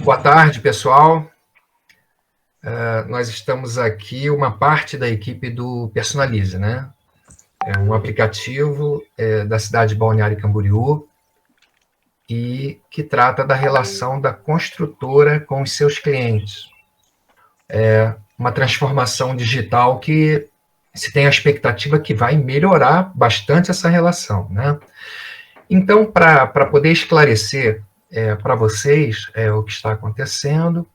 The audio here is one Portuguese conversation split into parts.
Boa tarde, pessoal. Nós estamos aqui, uma parte da equipe do Personalize, né? É um aplicativo da cidade de Balneário Camboriú e que trata da relação da construtora com os seus clientes. É uma transformação digital que se tem a expectativa que vai melhorar bastante essa relação, né? Então, para poder esclarecer para vocês o que está acontecendo,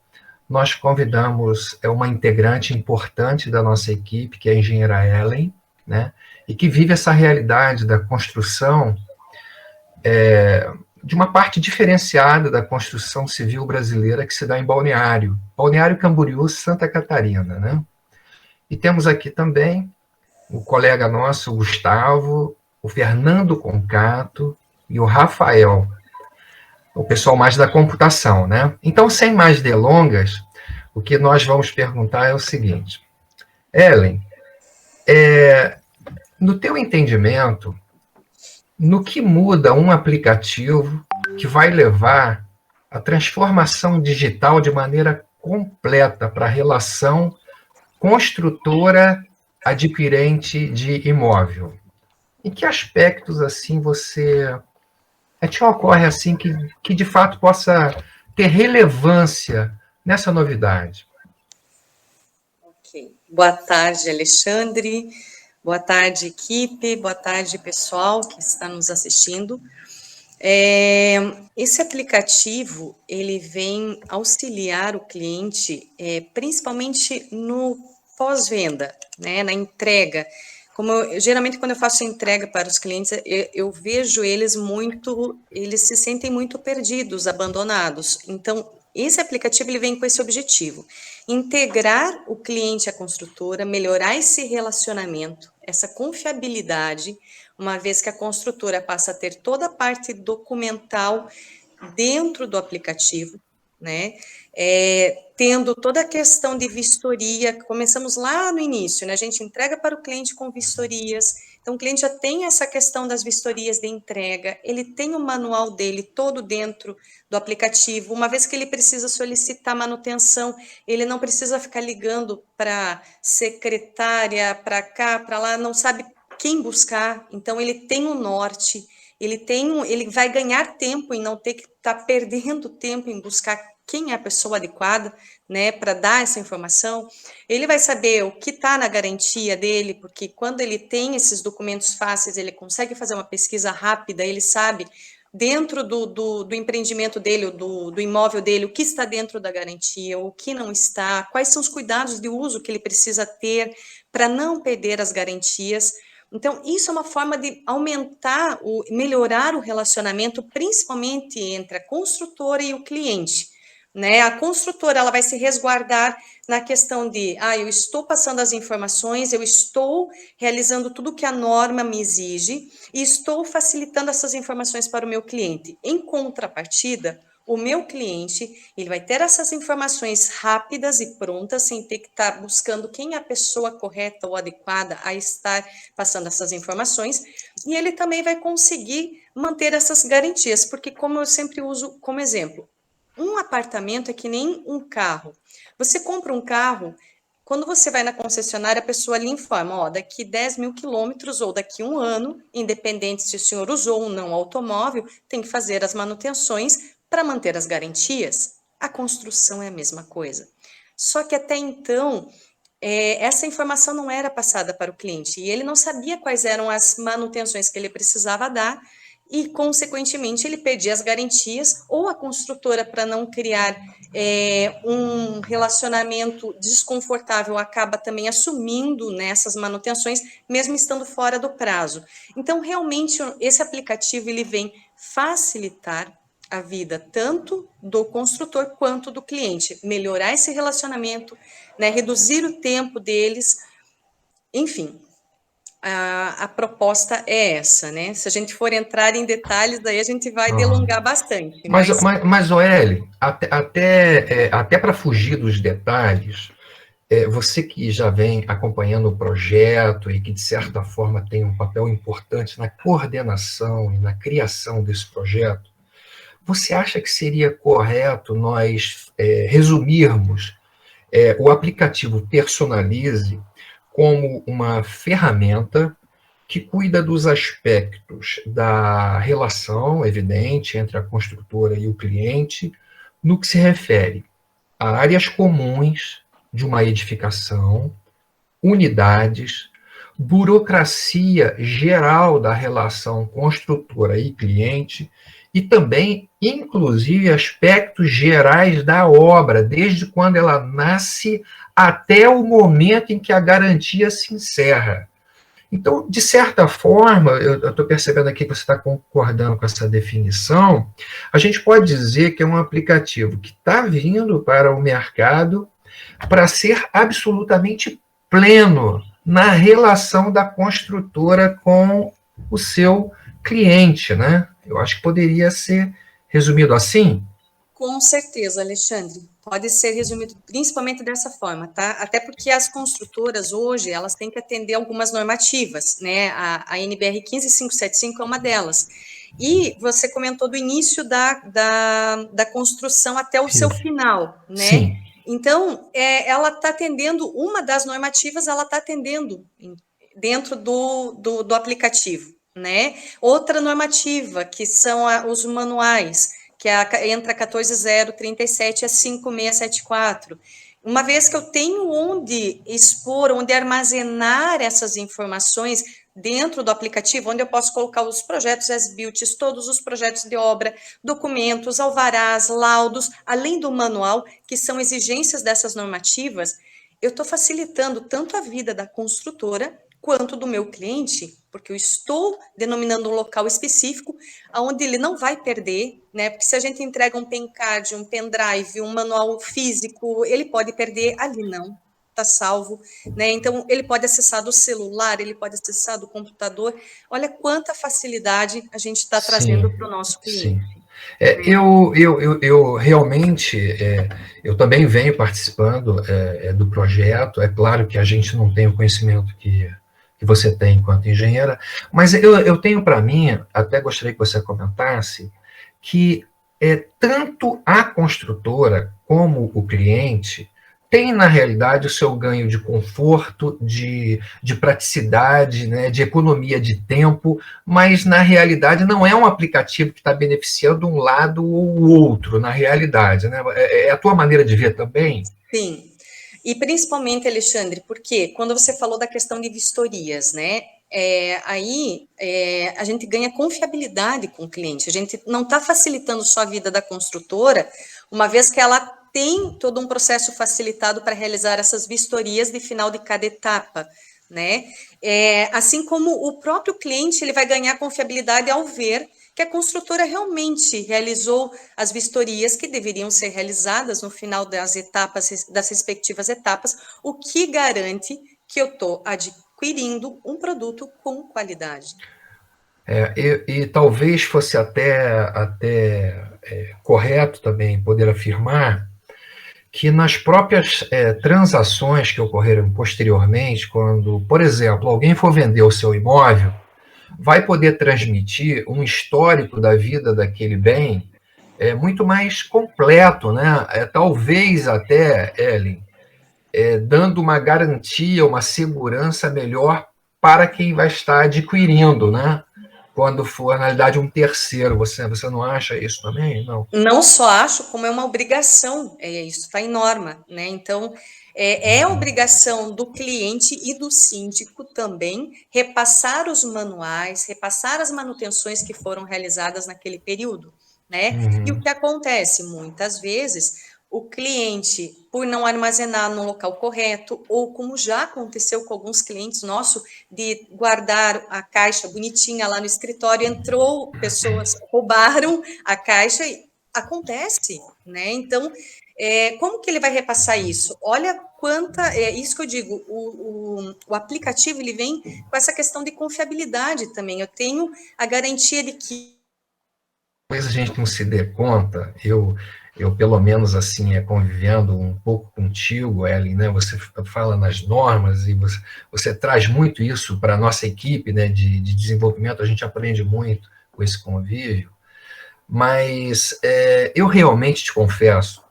nós convidamos uma integrante importante da nossa equipe, que é a engenheira Ellen, né, e que vive essa realidade da construção de uma parte diferenciada da construção civil brasileira que se dá em Balneário Camboriú, Santa Catarina, né? E temos aqui também o colega nosso, o Gustavo, o Fernando Concato e o Rafael, o pessoal mais da computação, né? Então, sem mais delongas, o que nós vamos perguntar é o seguinte: Ellen, no teu entendimento, no que muda um aplicativo que vai levar a transformação digital de maneira completa para a relação construtora-adquirente de imóvel? Em que aspectos assim te ocorre assim que de fato possa ter relevância nessa novidade? Ok. Boa tarde, Alexandre. Boa tarde, equipe. Boa tarde, pessoal que está nos assistindo. Esse aplicativo, ele vem auxiliar o cliente, principalmente no pós-venda, né, na entrega. Geralmente, quando eu faço entrega para os clientes, eu vejo eles se sentem muito perdidos, abandonados. Então, esse aplicativo, ele vem com esse objetivo: integrar o cliente à construtora, melhorar esse relacionamento, essa confiabilidade, uma vez que a construtora passa a ter toda a parte documental dentro do aplicativo, né? Tendo toda a questão de vistoria, começamos lá no início, né? A gente entrega para o cliente com vistorias, então o cliente já tem essa questão das vistorias de entrega, ele tem o manual dele todo dentro do aplicativo, uma vez que ele precisa solicitar manutenção, ele não precisa ficar ligando para secretária, para cá, para lá, não sabe quem buscar, então ele tem um norte, ele vai ganhar tempo em não ter que estar perdendo tempo em buscar quem é a pessoa adequada, né, para dar essa informação. Ele vai saber o que está na garantia dele, porque quando ele tem esses documentos fáceis, ele consegue fazer uma pesquisa rápida, ele sabe dentro do empreendimento dele, do imóvel dele, o que está dentro da garantia, o que não está, quais são os cuidados de uso que ele precisa ter para não perder as garantias. Então, isso é uma forma de melhorar o relacionamento, principalmente entre a construtora e o cliente, né? A construtora, ela vai se resguardar na questão de, eu estou passando as informações, eu estou realizando tudo que a norma me exige e estou facilitando essas informações para o meu cliente. Em contrapartida, o meu cliente, ele vai ter essas informações rápidas e prontas, sem ter que estar buscando quem é a pessoa correta ou adequada a estar passando essas informações, e ele também vai conseguir manter essas garantias, porque como eu sempre uso como exemplo, um apartamento é que nem um carro. Você compra um carro, quando você vai na concessionária, a pessoa lhe informa, daqui 10 mil quilômetros ou daqui um ano, independente se o senhor usou ou não o automóvel, tem que fazer as manutenções para manter as garantias. A construção é a mesma coisa. Só que até então, essa informação não era passada para o cliente e ele não sabia quais eram as manutenções que ele precisava dar e, consequentemente, ele perdia as garantias ou a construtora, para não criar um relacionamento desconfortável, acaba também assumindo nessas manutenções, mesmo estando fora do prazo. Então, realmente, esse aplicativo ele vem facilitar a vida tanto do construtor quanto do cliente, melhorar esse relacionamento, né, reduzir o tempo deles, enfim. A proposta é essa, né? Se a gente for entrar em detalhes, daí a gente vai delongar bastante. Mas Oeli, até para fugir dos detalhes, você que já vem acompanhando o projeto e que, de certa forma, tem um papel importante na coordenação e na criação desse projeto, você acha que seria correto nós resumirmos o aplicativo Personalize como uma ferramenta que cuida dos aspectos da relação evidente entre a construtora e o cliente, no que se refere a áreas comuns de uma edificação, unidades, burocracia geral da relação construtora e cliente, e também, inclusive, aspectos gerais da obra, desde quando ela nasce até o momento em que a garantia se encerra. Então, de certa forma, eu estou percebendo aqui que você está concordando com essa definição, a gente pode dizer que é um aplicativo que está vindo para o mercado para ser absolutamente pleno na relação da construtora com o seu cliente, né? Eu acho que poderia ser resumido assim. Com certeza, Alexandre. Pode ser resumido principalmente dessa forma, tá? Até porque as construtoras hoje, elas têm que atender algumas normativas, né? A NBR 15575 é uma delas. E você comentou do início da construção até o seu final, né? Sim. Então, ela está atendendo, uma das normativas, ela está atendendo dentro do aplicativo, né? Outra normativa, que são os manuais, que entra 14037 a 5674. Uma vez que eu tenho onde expor, onde armazenar essas informações dentro do aplicativo, onde eu posso colocar os projetos as-built, todos os projetos de obra, documentos, alvarás, laudos, além do manual, que são exigências dessas normativas, eu estou facilitando tanto a vida da construtora quanto do meu cliente, porque eu estou denominando um local específico onde ele não vai perder, né? Porque se a gente entrega um pencard, um pendrive, um manual físico, ele pode perder, ali não, está salvo, né? Então, ele pode acessar do celular, ele pode acessar do computador. Olha quanta facilidade a gente está trazendo para o nosso cliente. Sim. Eu realmente, eu também venho participando do projeto. É claro que a gente não tem o conhecimento que você tem enquanto engenheira, mas eu tenho para mim, até gostaria que você comentasse, que tanto a construtora como o cliente tem, na realidade, o seu ganho de conforto, de praticidade, né, de economia de tempo, mas, na realidade, não é um aplicativo que está beneficiando um lado ou o outro, na realidade. Né? É a tua maneira de ver também? Sim. E principalmente, Alexandre, porque quando você falou da questão de vistorias, né? A gente ganha confiabilidade com o cliente. A gente não está facilitando só a vida da construtora, uma vez que ela tem todo um processo facilitado para realizar essas vistorias de final de cada etapa, né? Assim como o próprio cliente, ele vai ganhar confiabilidade ao ver que a construtora realmente realizou as vistorias que deveriam ser realizadas no final das etapas, das respectivas etapas, o que garante que eu estou adquirindo um produto com qualidade. E talvez fosse até correto também poder afirmar que nas próprias transações que ocorreram posteriormente, quando, por exemplo, alguém for vender o seu imóvel, vai poder transmitir um histórico da vida daquele bem muito mais completo, né? Talvez até, Ellen, dando uma garantia, uma segurança melhor para quem vai estar adquirindo, né? Quando for, na realidade, um terceiro. Você não acha isso também? Não. Não só acho, como é uma obrigação, isso está em norma, né? Então, é obrigação do cliente e do síndico também repassar os manuais, repassar as manutenções que foram realizadas naquele período, né? E o que acontece? Muitas vezes, o cliente, por não armazenar no local correto, ou como já aconteceu com alguns clientes nossos, de guardar a caixa bonitinha lá no escritório, entrou, pessoas roubaram a caixa, acontece, né? Então, como que ele vai repassar isso? Olha quanta, isso que eu digo, o aplicativo, ele vem com essa questão de confiabilidade também. Eu tenho a garantia de que... Talvez a gente não se dê conta, eu pelo menos assim, convivendo um pouco contigo, Ellen, né? Você fala nas normas e você traz muito isso para a nossa equipe, né, de desenvolvimento, a gente aprende muito com esse convívio. Mas eu realmente te confesso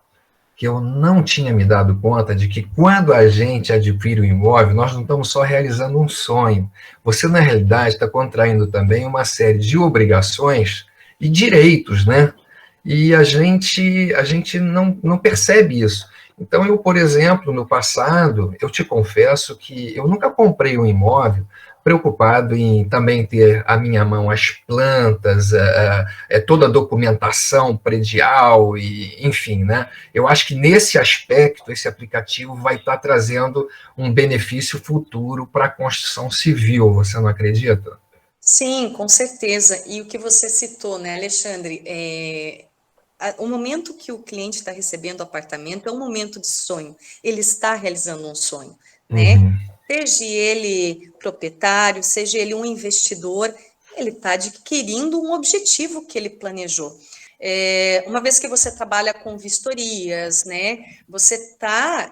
que eu não tinha me dado conta de que quando a gente adquire um imóvel, nós não estamos só realizando um sonho. Você, na realidade, está contraindo também uma série de obrigações e direitos, né? E a gente não percebe isso. Então, eu, por exemplo, no passado, eu te confesso que eu nunca comprei um imóvel preocupado em também ter à minha mão as plantas, toda a documentação predial, e, enfim, né? Eu acho que nesse aspecto, esse aplicativo vai estar trazendo um benefício futuro para a construção civil, você não acredita? Sim, com certeza. E o que você citou, né, Alexandre, o momento que o cliente está recebendo o apartamento é um momento de sonho. Ele está realizando um sonho, né? Uhum. Seja ele proprietário, seja ele um investidor, ele está adquirindo um objetivo que ele planejou. Uma vez que você trabalha com vistorias, né, você está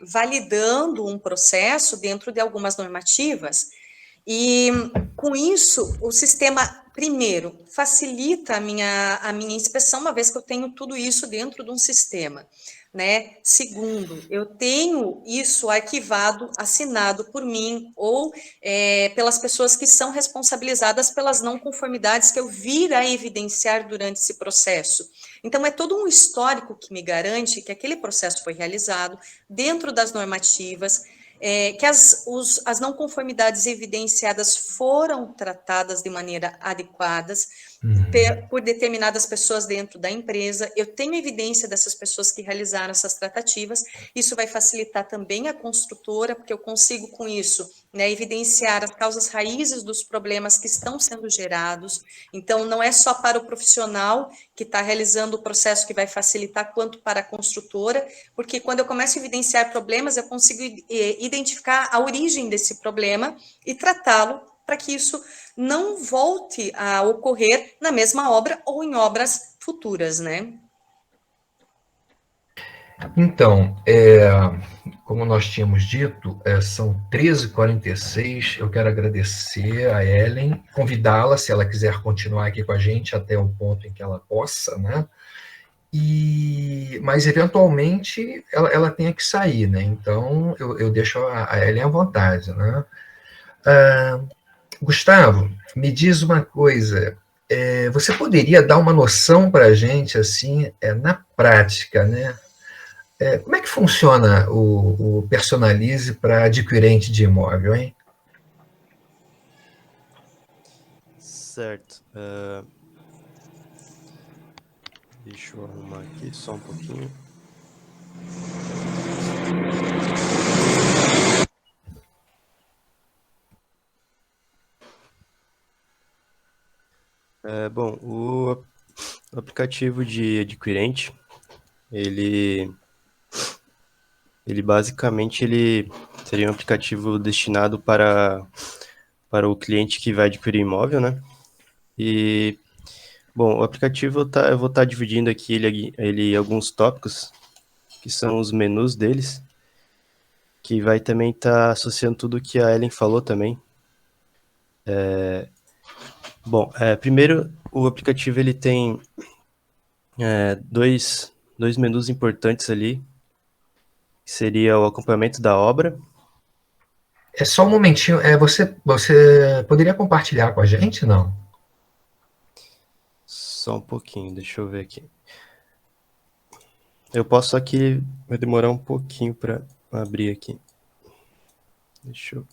validando um processo dentro de algumas normativas e com isso, o sistema, primeiro, facilita a minha inspeção, uma vez que eu tenho tudo isso dentro de um sistema, né? Segundo, eu tenho isso arquivado, assinado por mim ou pelas pessoas que são responsabilizadas pelas não conformidades que eu vir a evidenciar durante esse processo. Então, é todo um histórico que me garante que aquele processo foi realizado dentro das normativas, que as não conformidades evidenciadas foram tratadas de maneira adequadas Uhum. por determinadas pessoas dentro da empresa. Eu tenho evidência dessas pessoas que realizaram essas tratativas. Isso vai facilitar também a construtora, porque eu consigo com isso, né, evidenciar as causas raízes dos problemas que estão sendo gerados. Então, não é só para o profissional que está realizando o processo que vai facilitar, quanto para a construtora, porque quando eu começo a evidenciar problemas, eu consigo identificar a origem desse problema e tratá-lo para que isso não volte a ocorrer na mesma obra ou em obras futuras, né? Então, como nós tínhamos dito, são 13h46. Eu quero agradecer a Ellen, convidá-la, se ela quiser continuar aqui com a gente até o ponto em que ela possa, né? Mas, eventualmente, ela tenha que sair, né? Então, eu deixo a Ellen à vontade, né? Ah, Gustavo, me diz uma coisa. Você poderia dar uma noção para a gente, assim, na prática, né? Como é que funciona o Personalize para adquirente de imóvel, hein? Certo. Deixa eu arrumar aqui só um pouquinho. Bom, o aplicativo de adquirente, ele basicamente seria um aplicativo destinado para o cliente que vai adquirir imóvel, né? E, bom, o aplicativo eu vou estar dividindo aqui ele em alguns tópicos, que são os menus deles, que vai também estar associando tudo que a Ellen falou também. Bom, primeiro, o aplicativo ele tem dois menus importantes ali, que seria o acompanhamento da obra. É só um momentinho. Você poderia compartilhar com a gente, não? Só um pouquinho, deixa eu ver aqui. Eu posso, só que vai demorar um pouquinho para abrir aqui. Deixa eu...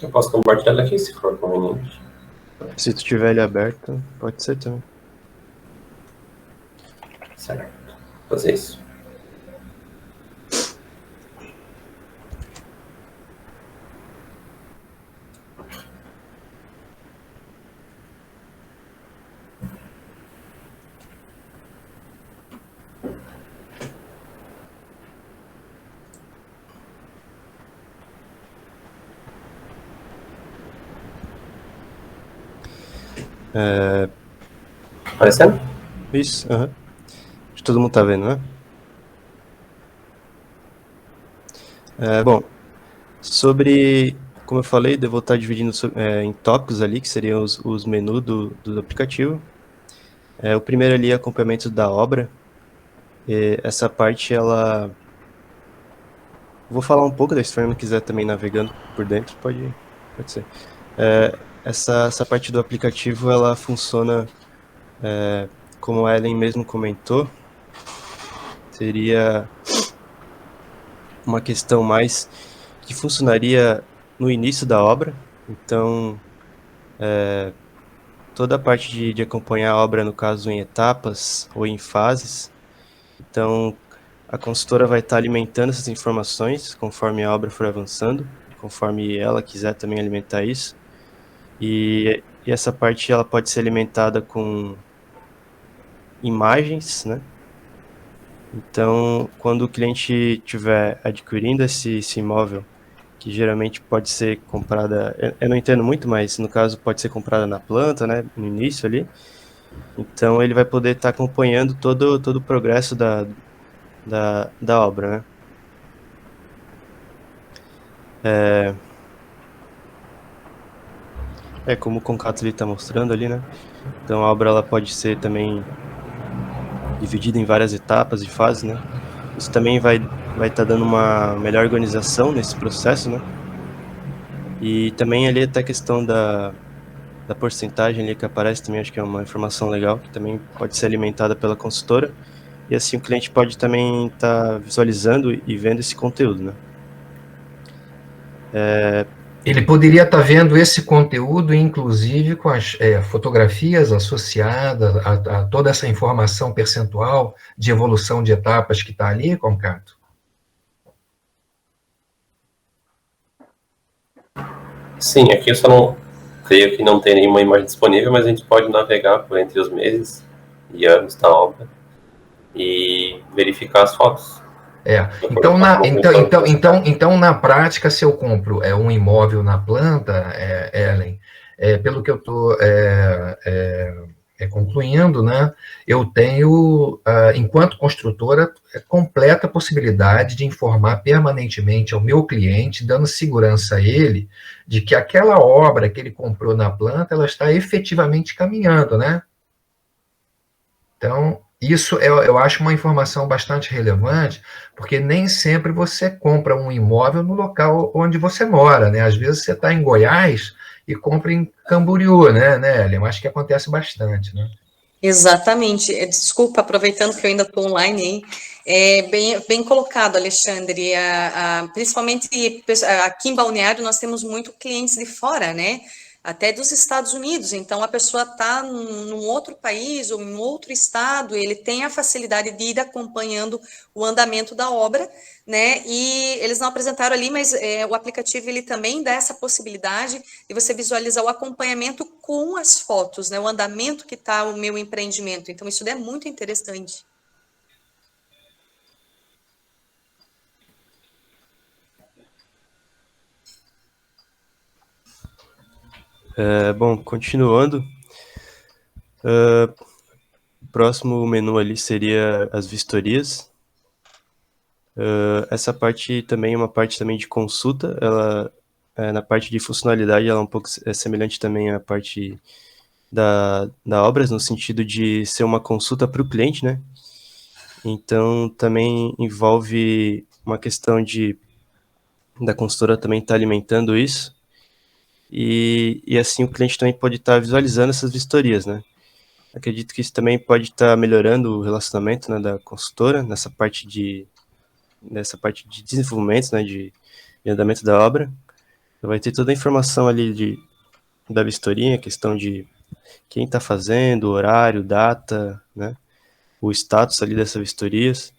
Eu posso compartilhar aqui, se for conveniente. Se tu tiver ele aberto, pode ser também. Certo. Vou fazer isso. Aparecendo? Isso, aham. Acho que todo mundo tá vendo, né? Bom, sobre como eu falei, eu vou estar dividindo em tópicos ali, que seriam os menus do aplicativo. O primeiro ali é acompanhamento da obra. Essa parte, ela... Vou falar um pouco da história, se quiser também navegando por dentro, pode ser. Essa parte do aplicativo, ela funciona, como a Ellen mesmo comentou, seria uma questão mais que funcionaria no início da obra. Então, toda a parte de acompanhar a obra, no caso, em etapas ou em fases. Então, a consultora vai estar alimentando essas informações conforme a obra for avançando, conforme ela quiser também alimentar isso. E essa parte, ela pode ser alimentada com imagens, né? Então, quando o cliente estiver adquirindo esse imóvel, que geralmente pode ser comprada, eu não entendo muito, mas no caso pode ser comprada na planta, né, no início ali. Então ele vai poder estar acompanhando todo o progresso da obra, né. Como o Concato está mostrando ali, né. Então a obra ela pode ser também dividida em várias etapas e fases, né. Isso também vai estar dando uma melhor organização nesse processo, né. E também ali até a questão da porcentagem ali que aparece também, acho que é uma informação legal, que também pode ser alimentada pela consultora, e assim o cliente pode também estar visualizando e vendo esse conteúdo, né. Ele poderia estar vendo esse conteúdo, inclusive com as fotografias associadas a toda essa informação percentual de evolução de etapas que está ali, Concato? Sim, aqui eu só não creio que não tem nenhuma imagem disponível, mas a gente pode navegar por entre os meses e anos da obra e verificar as fotos. Então, na prática, se eu compro um imóvel na planta, Ellen, pelo que eu estou concluindo, né, eu tenho, enquanto construtora, completa possibilidade de informar permanentemente ao meu cliente, dando segurança a ele, de que aquela obra que ele comprou na planta, ela está efetivamente caminhando, né? Então, isso eu acho uma informação bastante relevante, porque nem sempre você compra um imóvel no local onde você mora, né? Às vezes você está em Goiás e compra em Camboriú, né, Ellen? Eu acho que acontece bastante, né? Exatamente. Desculpa, aproveitando que eu ainda estou online, bem colocado, Alexandre. Principalmente aqui em Balneário, nós temos muito clientes de fora, né? Até dos Estados Unidos. Então, a pessoa está num outro país ou em outro estado, ele tem a facilidade de ir acompanhando o andamento da obra, né? E eles não apresentaram ali, mas o aplicativo ele também dá essa possibilidade de você visualizar o acompanhamento com as fotos, né? O andamento que está o meu empreendimento. Então, isso é muito interessante. Bom, continuando, o próximo menu ali seria as vistorias. Essa parte também é uma parte também de consulta, ela, na parte de funcionalidade, ela é um pouco semelhante também à parte da obras, no sentido de ser uma consulta para o cliente, né? Então, também envolve uma questão da consultora também estar alimentando isso, e assim o cliente também pode estar visualizando essas vistorias, né? Acredito que isso também pode estar melhorando o relacionamento, né, da consultora nessa parte de desenvolvimento, né, de andamento da obra. Vai ter toda a informação ali da vistoria, questão de quem está fazendo, horário, data, né, o status ali dessas vistorias.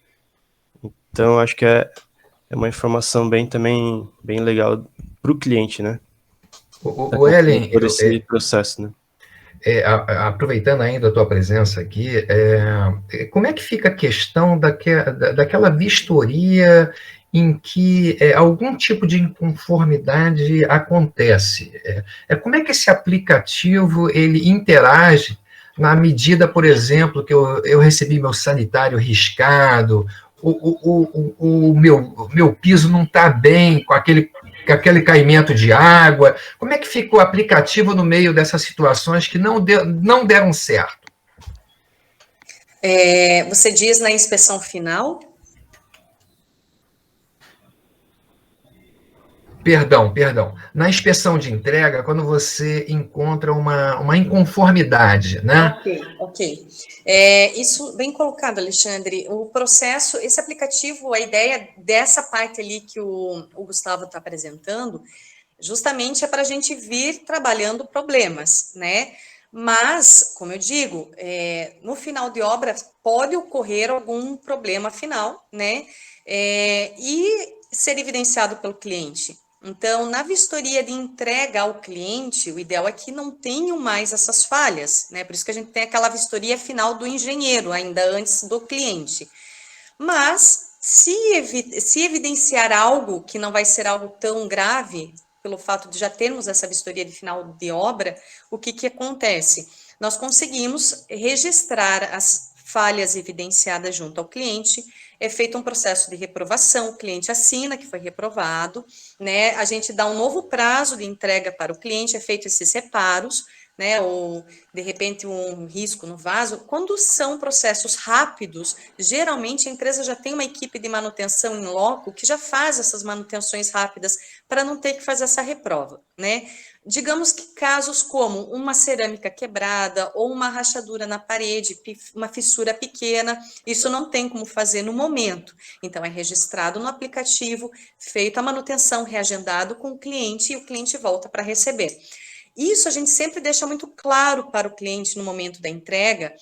Então, acho que é uma informação bem legal para o cliente, né? O Ellen, por esse processo, né? Aproveitando ainda a tua presença aqui, como é que fica a questão daquela vistoria em que algum tipo de inconformidade acontece? Como é que esse aplicativo ele interage na medida, por exemplo, que eu recebi meu sanitário riscado, o meu piso não está bem com aquele caimento de água? Como é que fica o aplicativo no meio dessas situações que não deram certo? Você diz na inspeção final? Perdão. Na inspeção de entrega, quando você encontra uma inconformidade, né? Ok. Isso bem colocado, Alexandre. O processo, esse aplicativo, a ideia dessa parte ali que o Gustavo está apresentando, justamente é para a gente vir trabalhando problemas, né? Mas, como eu digo, no final de obra pode ocorrer algum problema final, né? E ser evidenciado pelo cliente. Então, na vistoria de entrega ao cliente, o ideal é que não tenham mais essas falhas, né? Por isso que a gente tem aquela vistoria final do engenheiro, ainda antes do cliente. Mas, se evidenciar algo que não vai ser algo tão grave, pelo fato de já termos essa vistoria de final de obra, o que acontece? Nós conseguimos registrar as falhas evidenciadas junto ao cliente, é feito um processo de reprovação, o cliente assina que foi reprovado, né? A gente dá um novo prazo de entrega para o cliente, é feito esses reparos, né? Ou de repente um risco no vaso. Quando são processos rápidos, geralmente a empresa já tem uma equipe de manutenção em loco que já faz essas manutenções rápidas para não ter que fazer essa reprova, né? Digamos que casos como uma cerâmica quebrada ou uma rachadura na parede, uma fissura pequena, isso não tem como fazer no momento. Então, é registrado no aplicativo, feita a manutenção, reagendado com o cliente e o cliente volta para receber. Isso a gente sempre deixa muito claro para o cliente no momento da entrega,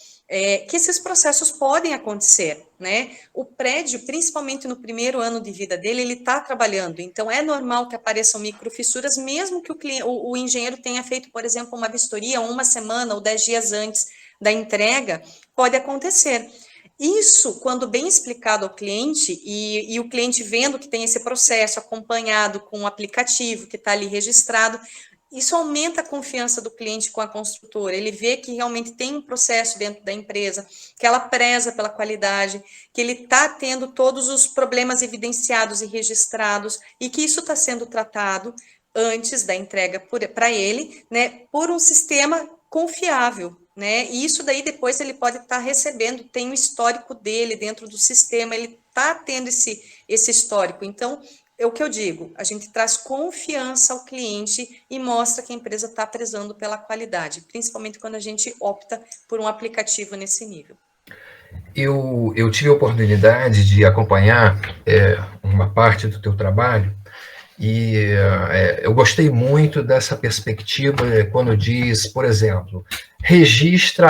que esses processos podem acontecer, né? O prédio, principalmente no primeiro ano de vida dele, ele está trabalhando, então é normal que apareçam microfissuras, mesmo que o engenheiro tenha feito, por exemplo, uma vistoria uma semana ou 10 dias antes da entrega, pode acontecer. Isso, quando bem explicado ao cliente, e o cliente vendo que tem esse processo acompanhado com o aplicativo que está ali registrado, isso aumenta a confiança do cliente com a construtora. Ele vê que realmente tem um processo dentro da empresa, que ela preza pela qualidade, que ele está tendo todos os problemas evidenciados e registrados, e que isso está sendo tratado antes da entrega para ele, né, por um sistema confiável, né? E isso daí depois ele pode estar recebendo, tem o histórico dele dentro do sistema, ele está tendo esse histórico. Então, é o que eu digo, a gente traz confiança ao cliente e mostra que a empresa está prezando pela qualidade, principalmente quando a gente opta por um aplicativo nesse nível. Eu tive a oportunidade de acompanhar uma parte do teu trabalho e eu gostei muito dessa perspectiva quando diz, por exemplo,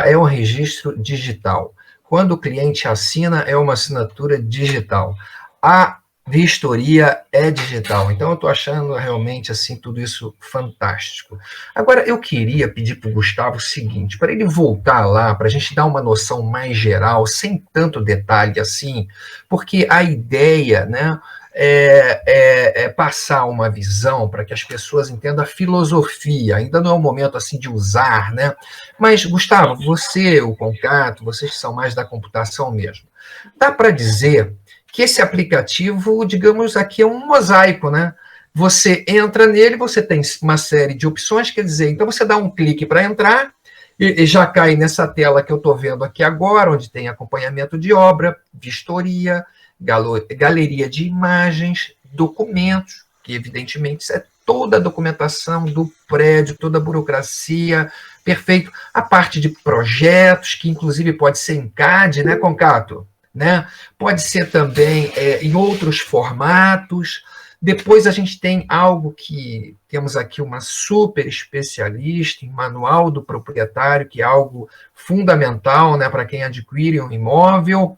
é um registro digital. Quando o cliente assina, é uma assinatura digital. A vistoria é digital. Então, eu estou achando realmente assim tudo isso fantástico. Agora, eu queria pedir para o Gustavo o seguinte, para ele voltar lá, para a gente dar uma noção mais geral, sem tanto detalhe assim, porque a ideia, né, é passar uma visão para que as pessoas entendam a filosofia. Ainda não é o momento assim de usar, né? Mas, Gustavo, você, o Concato, vocês que são mais da computação mesmo, dá para dizer que esse aplicativo, digamos, aqui é um mosaico, né? Você entra nele, você tem uma série de opções, quer dizer, então você dá um clique para entrar e já cai nessa tela que eu estou vendo aqui agora, onde tem acompanhamento de obra, vistoria, galeria de imagens, documentos, que evidentemente é toda a documentação do prédio, toda a burocracia, perfeito. A parte de projetos, que inclusive pode ser em CAD, né, Concato? Né? Pode ser também em outros formatos. Depois a gente tem algo que temos aqui uma super especialista em manual do proprietário, que é algo fundamental, né, para quem adquire um imóvel.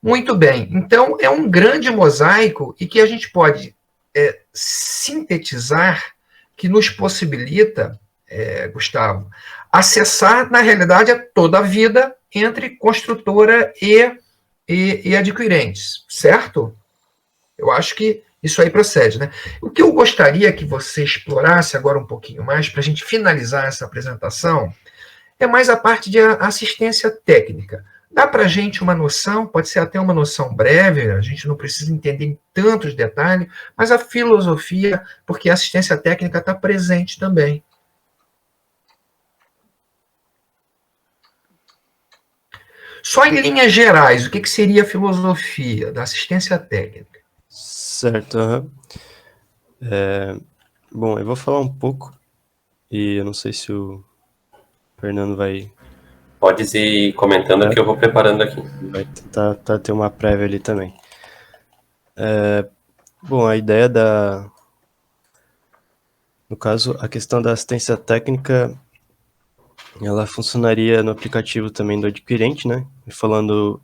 Muito bem, então é um grande mosaico e que a gente pode sintetizar, que nos possibilita, Gustavo, acessar, na realidade, toda a vida entre construtora e adquirentes, certo? Eu acho que isso aí procede, né? O que eu gostaria que você explorasse agora um pouquinho mais, para a gente finalizar essa apresentação, é mais a parte de assistência técnica. Dá para a gente uma noção, pode ser até uma noção breve, a gente não precisa entender em tantos detalhes, mas a filosofia, porque a assistência técnica está presente também. Só em linhas gerais, o que seria a filosofia da assistência técnica? Certo. Bom, eu vou falar um pouco, e eu não sei se o Fernando vai Pode ir comentando que eu vou preparando aqui. tentar ter uma prévia ali também. Bom, a ideia no caso, a questão da assistência técnica, ela funcionaria no aplicativo também do adquirente, né? Falando,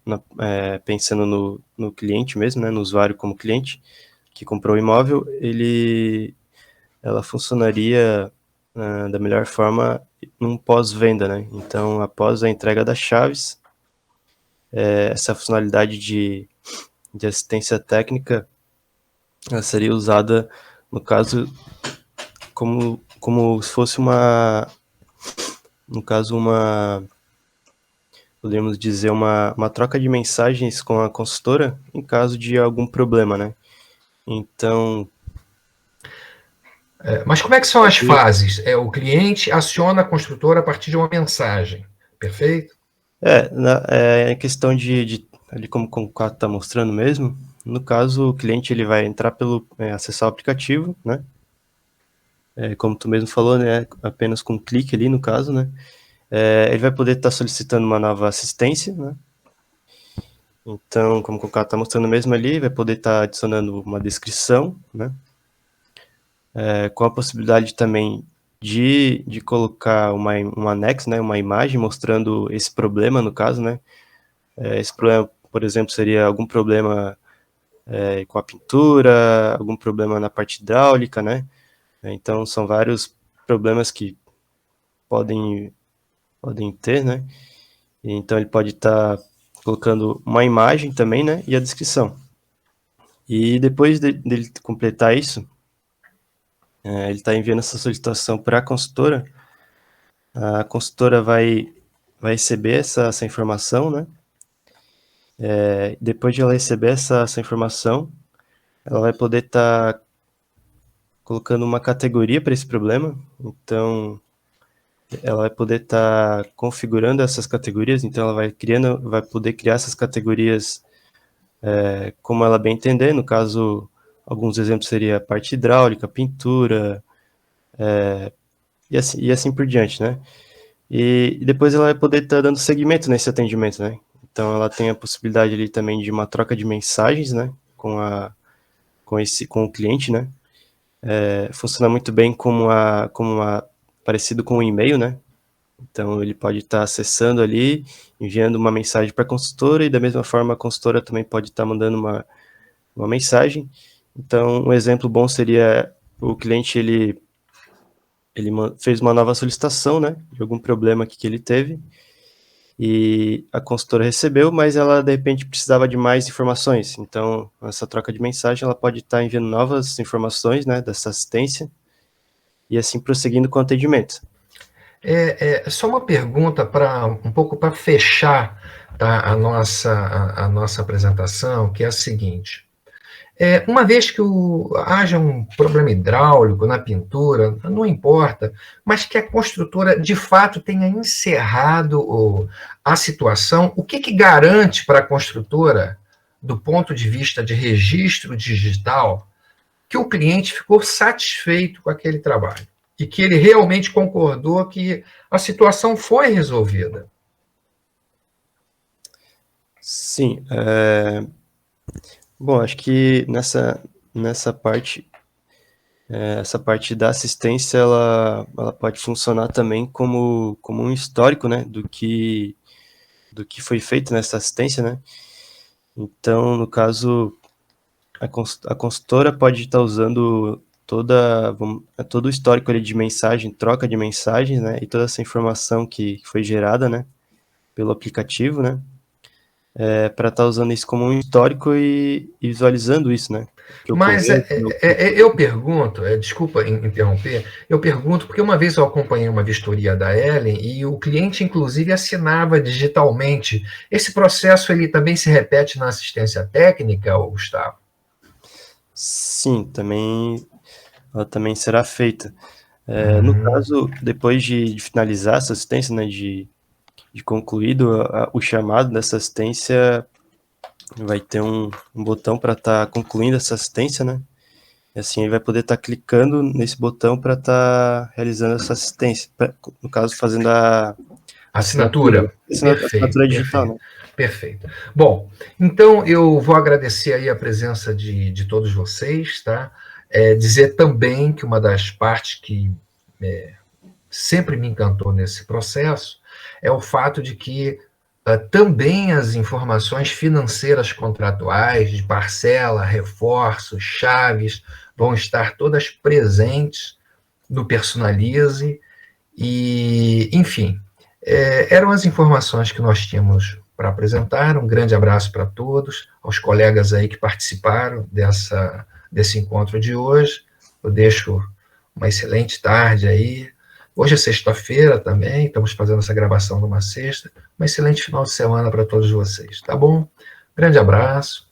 pensando no cliente mesmo, né? No usuário como cliente que comprou o imóvel, ela funcionaria da melhor forma num pós-venda, né? Então, após a entrega das chaves, essa funcionalidade de assistência técnica, ela seria usada, no caso, como se fosse podemos dizer, uma troca de mensagens com a consultora em caso de algum problema, né? Então... Mas como é que são as fases? O cliente aciona a construtora a partir de uma mensagem, perfeito? É questão ali como o Concato está mostrando mesmo, no caso, o cliente ele vai entrar acessar o aplicativo, né? Como tu mesmo falou, né? Apenas com um clique ali, no caso, né? Ele vai poder estar solicitando uma nova assistência, né? Então, como o Concato está mostrando mesmo ali, vai poder estar adicionando uma descrição, né? Com a possibilidade também de colocar um anexo, né? Uma imagem mostrando esse problema, no caso, né? Esse problema, por exemplo, seria algum problema com a pintura, algum problema na parte hidráulica, né? Então, são vários problemas que podem ter, né? Então, ele pode estar colocando uma imagem também, né? E a descrição. E depois dele completar isso, ele está enviando essa solicitação para a consultora vai receber essa informação, né? Depois de ela receber essa informação, ela vai poder estar colocando uma categoria para esse problema. Então, ela vai poder estar configurando essas categorias. Então, ela vai poder criar essas categorias como ela bem entender. No caso, alguns exemplos seria parte hidráulica, pintura, e assim por diante, né? E depois ela vai poder estar dando seguimento nesse atendimento, né? Então, ela tem a possibilidade ali também de uma troca de mensagens, né? Com o cliente, né? Funciona muito bem parecido com um e-mail, né? Então, ele pode estar acessando ali, enviando uma mensagem para a consultora, e da mesma forma a consultora também pode estar mandando uma mensagem. Então, um exemplo bom seria o cliente, ele fez uma nova solicitação, né? De algum problema que ele teve, e a consultora recebeu, mas ela, de repente, precisava de mais informações. Então, essa troca de mensagem, ela pode estar enviando novas informações, né, dessa assistência, e assim prosseguindo com o atendimento. Só uma pergunta um pouco para fechar, tá, a nossa apresentação, que é a seguinte. Uma vez que haja um problema hidráulico na pintura, não importa, mas que a construtora de fato tenha encerrado a situação, o que garante para a construtora, do ponto de vista de registro digital, que o cliente ficou satisfeito com aquele trabalho e que ele realmente concordou que a situação foi resolvida? Sim, bom, acho que nessa parte, essa parte da assistência, ela pode funcionar também como um histórico, né, do que foi feito nessa assistência, né? Então, no caso, a consultora pode estar usando todo o histórico ali de mensagem, troca de mensagens, né, e toda essa informação que foi gerada, né, pelo aplicativo, né, para estar usando isso como um histórico e visualizando isso, né? Mas eu pergunto, desculpa interromper, eu pergunto porque uma vez eu acompanhei uma vistoria da Ellen e o cliente, inclusive, assinava digitalmente. Esse processo ele também se repete na assistência técnica, Gustavo? Sim, ela também será feita. No caso, depois de finalizar essa assistência, né, de concluído o chamado dessa assistência, vai ter um botão para estar concluindo essa assistência, né? E assim ele vai poder estar clicando nesse botão para estar realizando essa assistência, no caso, fazendo a assinatura. Assinatura digital, né? Perfeito. Bom, então eu vou agradecer aí a presença de todos vocês, tá? Dizer também que uma das partes que sempre me encantou nesse processo é o fato de que também as informações financeiras contratuais, de parcela, reforços, chaves, vão estar todas presentes no Personalize e, enfim, eram as informações que nós tínhamos para apresentar. Um grande abraço para todos, aos colegas aí que participaram desse encontro de hoje. Eu deixo uma excelente tarde aí. Hoje é sexta-feira também, estamos fazendo essa gravação numa sexta. Um excelente final de semana para todos vocês, tá bom? Grande abraço